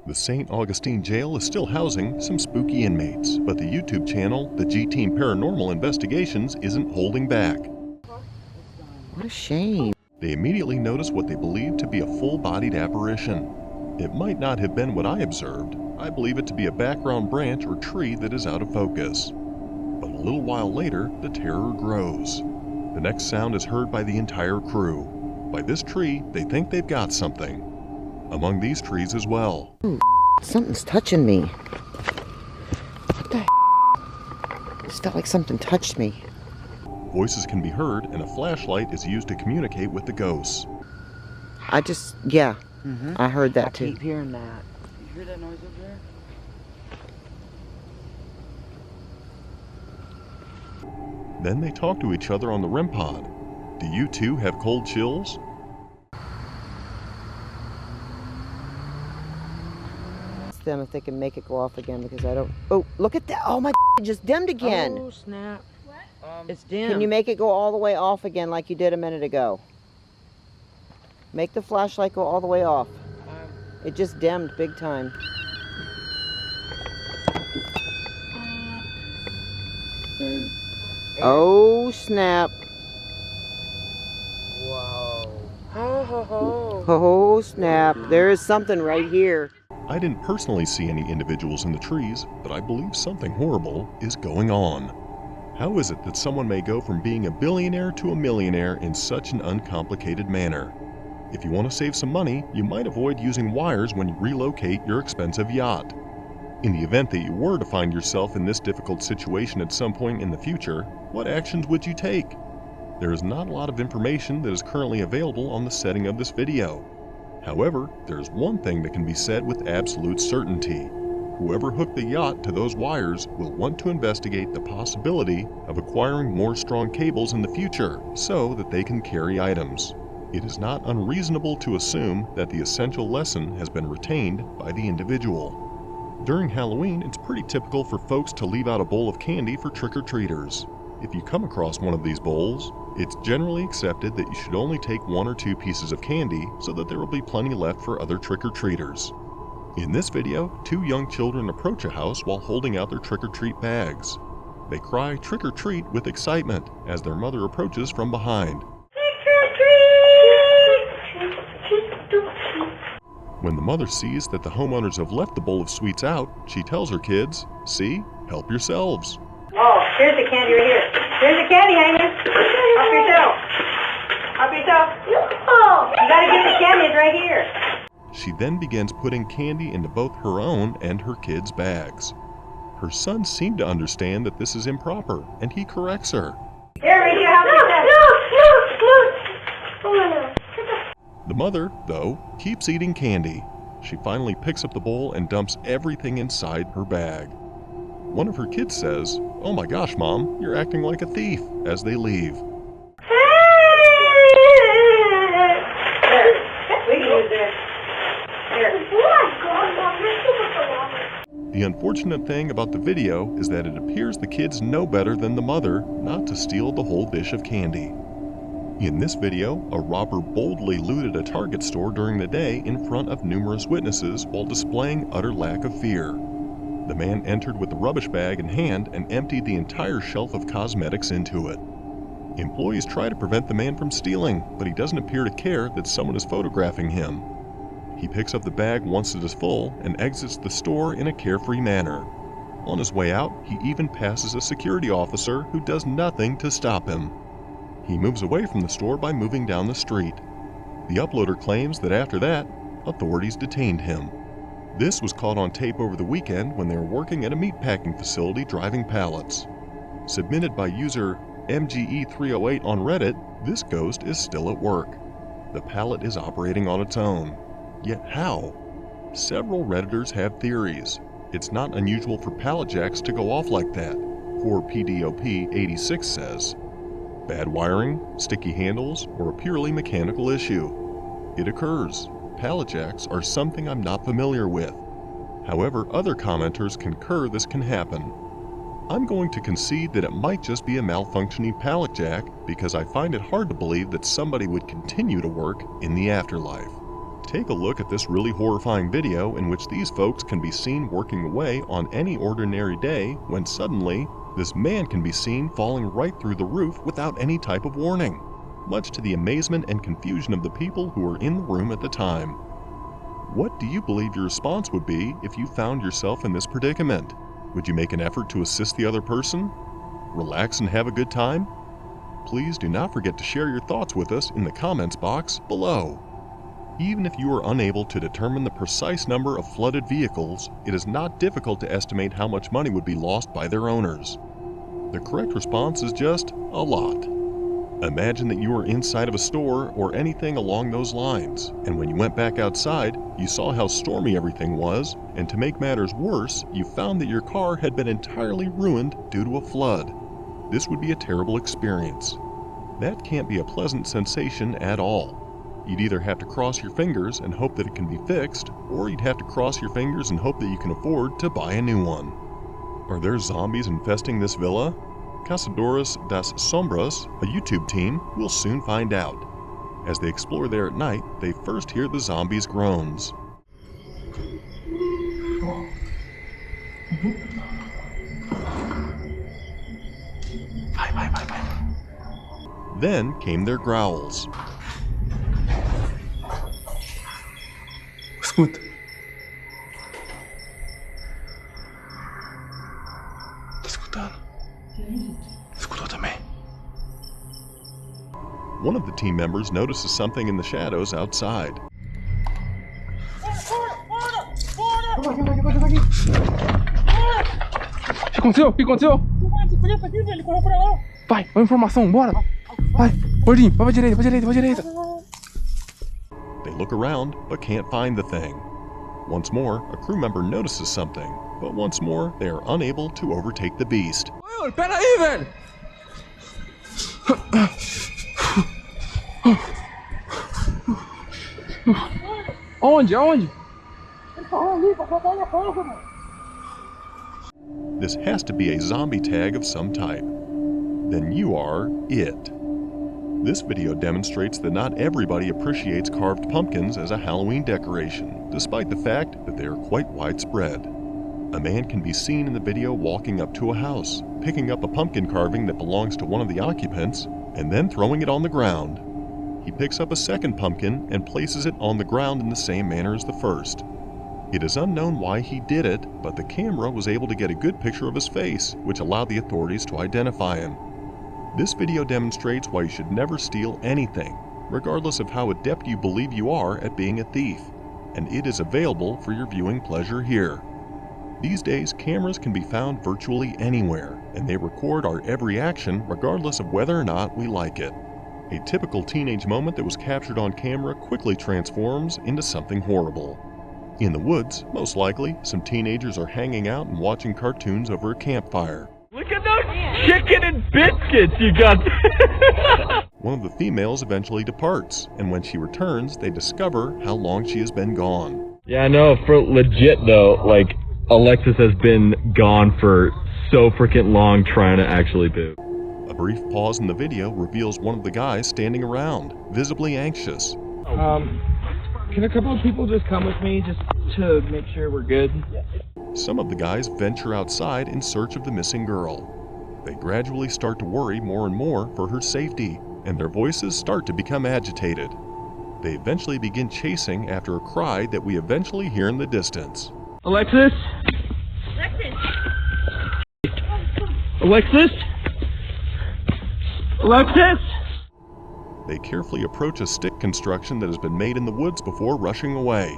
The St. Augustine Jail is still housing some spooky inmates, but the YouTube channel, the G-Team Paranormal Investigations, isn't holding back. What a shame. They immediately notice what they believe to be a full-bodied apparition. It might not have been what I observed. I believe it to be a background branch or tree that is out of focus. But a little while later, the terror grows. The next sound is heard by the entire crew. By this tree, they think they've got something. Among these trees as well. Ooh, something's touching me. What the It just felt like something touched me. Voices can be heard, and a flashlight is used to communicate with the ghosts. Yeah, I heard that too. I keep hearing that. You hear that noise over there? Then they talk to each other on the REM pod. Do you too have cold chills? Them if they can make it go off again, because I don't. Oh, look at that. Oh my, it just dimmed again. Oh snap. What? It's dim. Can you make it go all the way off again like you did a minute ago? Make the flashlight go all the way off. It just dimmed big time. Oh snap. Whoa. Ho ho ho. Oh snap. There is something right here. I didn't personally see any individuals in the trees, but I believe something horrible is going on. How is it that someone may go from being a billionaire to a millionaire in such an uncomplicated manner? If you want to save some money, you might avoid using wires when you relocate your expensive yacht. In the event that you were to find yourself in this difficult situation at some point in the future, what actions would you take? There is not a lot of information that is currently available on the setting of this video. However, there's one thing that can be said with absolute certainty. Whoever hooked the yacht to those wires will want to investigate the possibility of acquiring more strong cables in the future so that they can carry items. It is not unreasonable to assume that the essential lesson has been retained by the individual. During Halloween, it's pretty typical for folks to leave out a bowl of candy for trick-or-treaters. If you come across one of these bowls, it's generally accepted that you should only take 1 or 2 pieces of candy so that there will be plenty left for other trick-or-treaters. In this video, 2 young children approach a house while holding out their trick-or-treat bags. They cry trick-or-treat with excitement as their mother approaches from behind. When the mother sees that the homeowners have left the bowl of sweets out, she tells her kids, "See, help yourselves." Oh, here's the candy right here. Here's the candy hanging. Help yourself. Help yourself. No. You gotta get the candy. It's right here. She then begins putting candy into both her own and her kids' bags. Her son seemed to understand that this is improper, and he corrects her. Here, right here. Help yourself. No. The mother, though, keeps eating candy. She finally picks up the bowl and dumps everything inside her bag. One of her kids says, "Oh my gosh, Mom, you're acting like a thief," as they leave. The unfortunate thing about the video is that it appears the kids know better than the mother not to steal the whole dish of candy. In this video, a robber boldly looted a Target store during the day in front of numerous witnesses while displaying utter lack of fear. The man entered with the rubbish bag in hand and emptied the entire shelf of cosmetics into it. Employees try to prevent the man from stealing, but he doesn't appear to care that someone is photographing him. He picks up the bag once it is full and exits the store in a carefree manner. On his way out, he even passes a security officer who does nothing to stop him. He moves away from the store by moving down the street. The uploader claims that after that, authorities detained him. This was caught on tape over the weekend when they were working at a meatpacking facility driving pallets. Submitted by user MGE308 on Reddit, this ghost is still at work. The pallet is operating on its own. Yet how? Several Redditors have theories. It's not unusual for pallet jacks to go off like that, 4PDOP86 says. Bad wiring, sticky handles, or a purely mechanical issue. It occurs. Pallet jacks are something I'm not familiar with. However, other commenters concur this can happen. I'm going to concede that it might just be a malfunctioning pallet jack because I find it hard to believe that somebody would continue to work in the afterlife. Take a look at this really horrifying video in which these folks can be seen working away on any ordinary day when suddenly this man can be seen falling right through the roof without any type of warning, much to the amazement and confusion of the people who were in the room at the time. What do you believe your response would be if you found yourself in this predicament? Would you make an effort to assist the other person? Relax and have a good time? Please do not forget to share your thoughts with us in the comments box below. Even if you are unable to determine the precise number of flooded vehicles, it is not difficult to estimate how much money would be lost by their owners. The correct response is just a lot. Imagine that you were inside of a store or anything along those lines, and when you went back outside, you saw how stormy everything was, and to make matters worse, you found that your car had been entirely ruined due to a flood. This would be a terrible experience. That can't be a pleasant sensation at all. You'd either have to cross your fingers and hope that it can be fixed, or you'd have to cross your fingers and hope that you can afford to buy a new one. Are there zombies infesting this villa? Cazadores das Sombras, a YouTube team, will soon find out. As they explore there at night, they first hear the zombies' groans. Then came their growls. Escuta. Tá escutando? Escutou também? One of the team members notices something in the shadows outside. O que aconteceu? O que aconteceu? Vai, vai informação, bora! Vai, gordinho, vai pra direita, vai pra direita, vai pra direita! They look around, but can't find the thing. Once more, a crew member notices something, but once more, they are unable to overtake the beast. Ô, pera aí, velho! Aonde? Aonde? This has to be a zombie tag of some type. Then you are it. This video demonstrates that not everybody appreciates carved pumpkins as a Halloween decoration, despite the fact that they are quite widespread. A man can be seen in the video walking up to a house, picking up a pumpkin carving that belongs to one of the occupants, and then throwing it on the ground. He picks up a second pumpkin and places it on the ground in the same manner as the first. It is unknown why he did it, but the camera was able to get a good picture of his face, which allowed the authorities to identify him. This video demonstrates why you should never steal anything, regardless of how adept you believe you are at being a thief, and it is available for your viewing pleasure here. These days, cameras can be found virtually anywhere, and they record our every action regardless of whether or not we like it. A typical teenage moment that was captured on camera quickly transforms into something horrible. In the woods, most likely, some teenagers are hanging out and watching cartoons over a campfire. Look at those chicken and biscuits you got. One of the females eventually departs, and when she returns, they discover how long she has been gone. Yeah, I know, for legit though, like, Alexis has been gone for so freaking long trying to actually poop. A brief pause in the video reveals one of the guys standing around, visibly anxious. Can a couple of people just come with me just to make sure we're good? Some of the guys venture outside in search of the missing girl. They gradually start to worry more and more for her safety, and their voices start to become agitated. They eventually begin chasing after a cry that we eventually hear in the distance. Alexis? Alexis? Alexis? They carefully approach a stick construction that has been made in the woods before rushing away.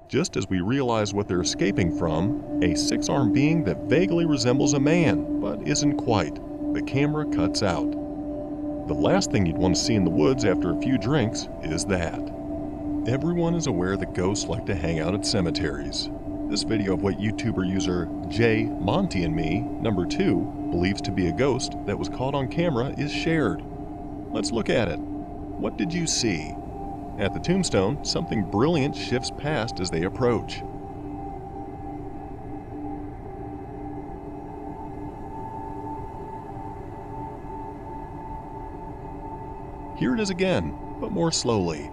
Just as we realize what they're escaping from, a six-armed being that vaguely resembles a man, but isn't quite, the camera cuts out. The last thing you'd want to see in the woods after a few drinks is that. Everyone is aware that ghosts like to hang out at cemeteries. This video of what YouTuber user J Monty and Me, number 2, believes to be a ghost that was caught on camera is shared. Let's look at it. What did you see? At the tombstone, something brilliant shifts past as they approach. Here it is again, but more slowly.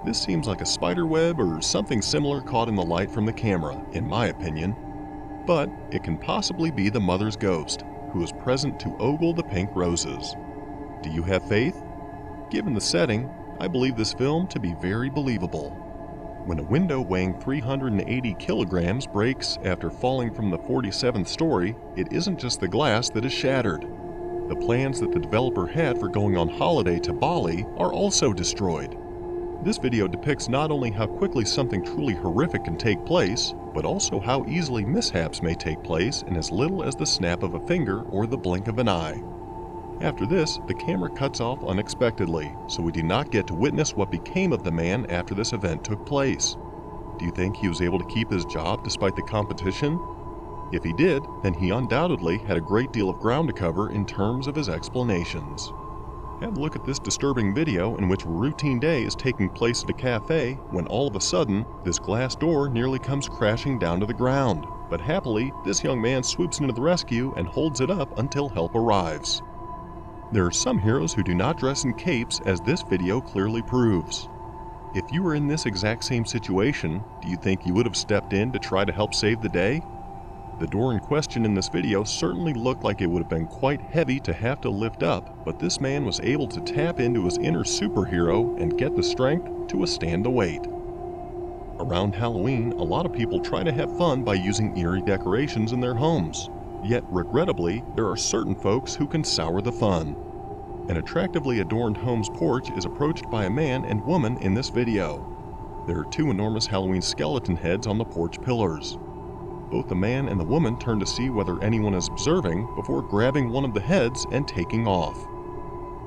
This seems like a spider web or something similar caught in the light from the camera, in my opinion. But it can possibly be the mother's ghost, who is present to ogle the pink roses. Do you have faith? Given the setting, I believe this film to be very believable. When a window weighing 380 kilograms breaks after falling from the 47th story, it isn't just the glass that is shattered. The plans that the developer had for going on holiday to Bali are also destroyed. This video depicts not only how quickly something truly horrific can take place, but also how easily mishaps may take place in as little as the snap of a finger or the blink of an eye. After this, the camera cuts off unexpectedly, so we do not get to witness what became of the man after this event took place. Do you think he was able to keep his job despite the competition? If he did, then he undoubtedly had a great deal of ground to cover in terms of his explanations. Have a look at this disturbing video in which a routine day is taking place at a cafe when all of a sudden, this glass door nearly comes crashing down to the ground. But happily, this young man swoops into the rescue and holds it up until help arrives. There are some heroes who do not dress in capes, as this video clearly proves. If you were in this exact same situation, do you think you would have stepped in to try to help save the day? The door in question in this video certainly looked like it would have been quite heavy to have to lift up, but this man was able to tap into his inner superhero and get the strength to withstand the weight. Around Halloween, a lot of people try to have fun by using eerie decorations in their homes. Yet, regrettably, there are certain folks who can sour the fun. An attractively adorned home's porch is approached by a man and woman in this video. There are two enormous Halloween skeleton heads on the porch pillars. Both the man and the woman turn to see whether anyone is observing before grabbing one of the heads and taking off.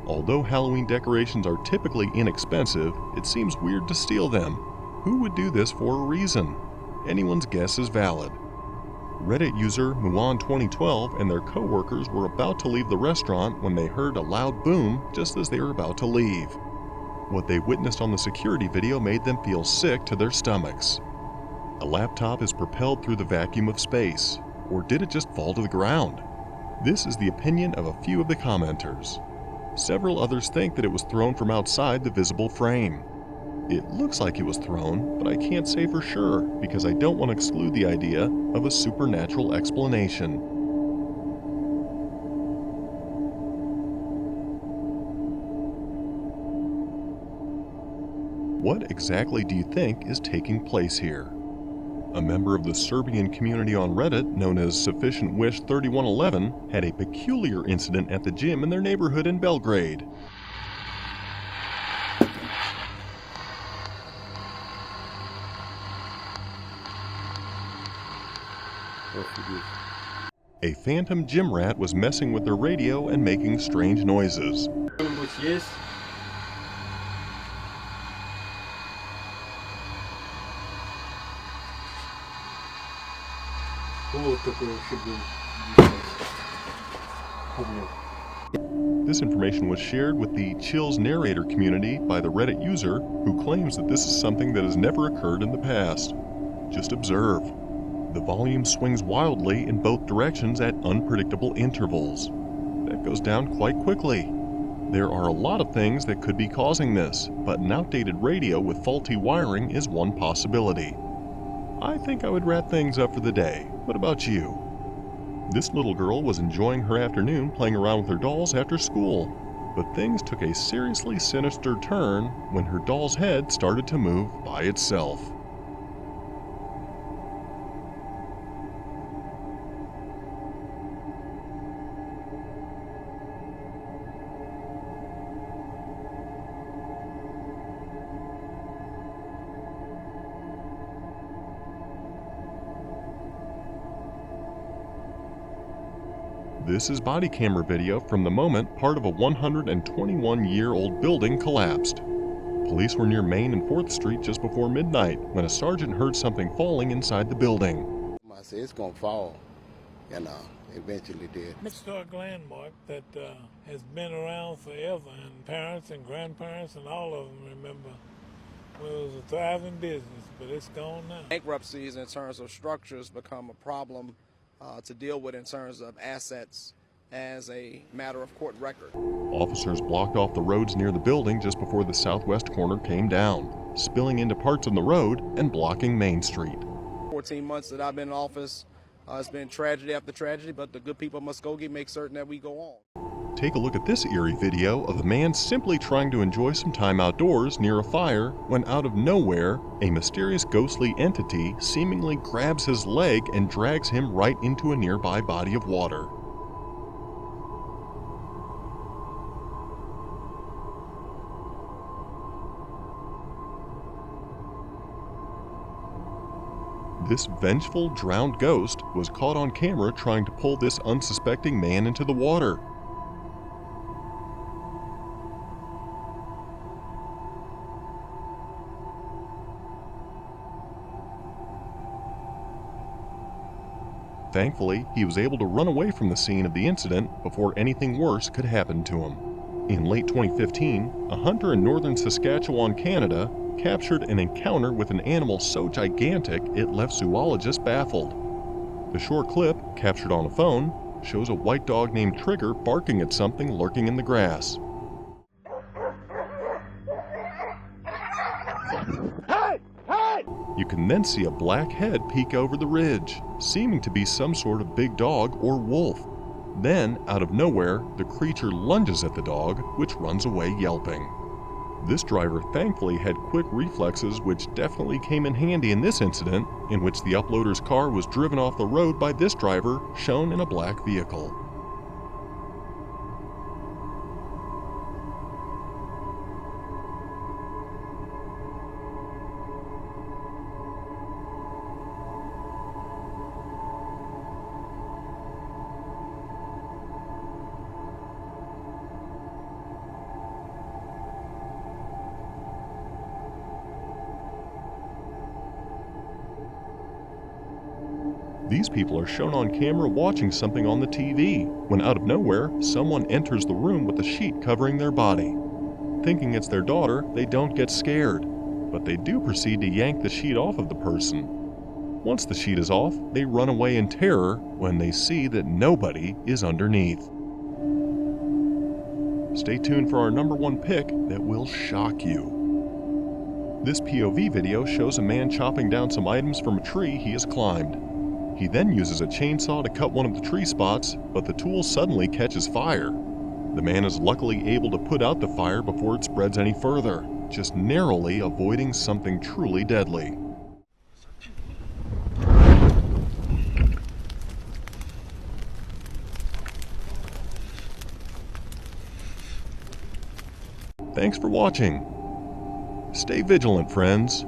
Although Halloween decorations are typically inexpensive, it seems weird to steal them. Who would do this for a reason? Anyone's guess is valid. Reddit user Muan2012 and their co-workers were about to leave the restaurant when they heard a loud boom just as they were about to leave. What they witnessed on the security video made them feel sick to their stomachs. A laptop is propelled through the vacuum of space, or did it just fall to the ground? This is the opinion of a few of the commenters. Several others think that it was thrown from outside the visible frame. It looks like it was thrown, but I can't say for sure because I don't want to exclude the idea of a supernatural explanation. What exactly do you think is taking place here? A member of the Serbian community on Reddit, known as Sufficient Wish 3111, had a peculiar incident at the gym in their neighborhood in Belgrade. A phantom gym rat was messing with their radio and making strange noises. This information was shared with the Chills narrator community by the Reddit user who claims that this is something that has never occurred in the past. Just observe. The volume swings wildly in both directions at unpredictable intervals. That goes down quite quickly. There are a lot of things that could be causing this, but an outdated radio with faulty wiring is one possibility. I think I would wrap things up for the day. What about you? This little girl was enjoying her afternoon playing around with her dolls after school, but things took a seriously sinister turn when her doll's head started to move by itself. This is body camera video from the moment part of a 121-year-old building collapsed. Police were near Main and 4th Street just before midnight when a sergeant heard something falling inside the building. I said it's gonna fall, and eventually did. Historic landmark that has been around forever, and parents and grandparents and all of them remember when it was a thriving business, but it's gone now. Bankruptcies in terms of structures become a problem to deal with in terms of assets as a matter of court record. Officers blocked off the roads near the building just before the southwest corner came down, spilling into parts of the road and blocking Main Street. 14 months that I've been in office, it's been tragedy after tragedy, but the good people of Muskogee make certain that we go on. Take a look at this eerie video of a man simply trying to enjoy some time outdoors near a fire when out of nowhere, a mysterious ghostly entity seemingly grabs his leg and drags him right into a nearby body of water. This vengeful, drowned ghost was caught on camera trying to pull this unsuspecting man into the water. Thankfully, he was able to run away from the scene of the incident before anything worse could happen to him. In late 2015, a hunter in northern Saskatchewan, Canada, captured an encounter with an animal so gigantic it left zoologists baffled. The short clip, captured on a phone, shows a white dog named Trigger barking at something lurking in the grass. You can then see a black head peek over the ridge, seeming to be some sort of big dog or wolf. Then, out of nowhere, the creature lunges at the dog, which runs away yelping. This driver thankfully had quick reflexes, which definitely came in handy in this incident, in which the uploader's car was driven off the road by this driver, shown in a black vehicle. These people are shown on camera watching something on the TV, when out of nowhere, someone enters the room with a sheet covering their body. Thinking it's their daughter, they don't get scared, but they do proceed to yank the sheet off of the person. Once the sheet is off, they run away in terror when they see that nobody is underneath. Stay tuned for our #1 pick that will shock you. This POV video shows a man chopping down some items from a tree he has climbed. He then uses a chainsaw to cut one of the tree spots, but the tool suddenly catches fire. The man is luckily able to put out the fire before it spreads any further, just narrowly avoiding something truly deadly. Thanks for watching. Stay vigilant, friends.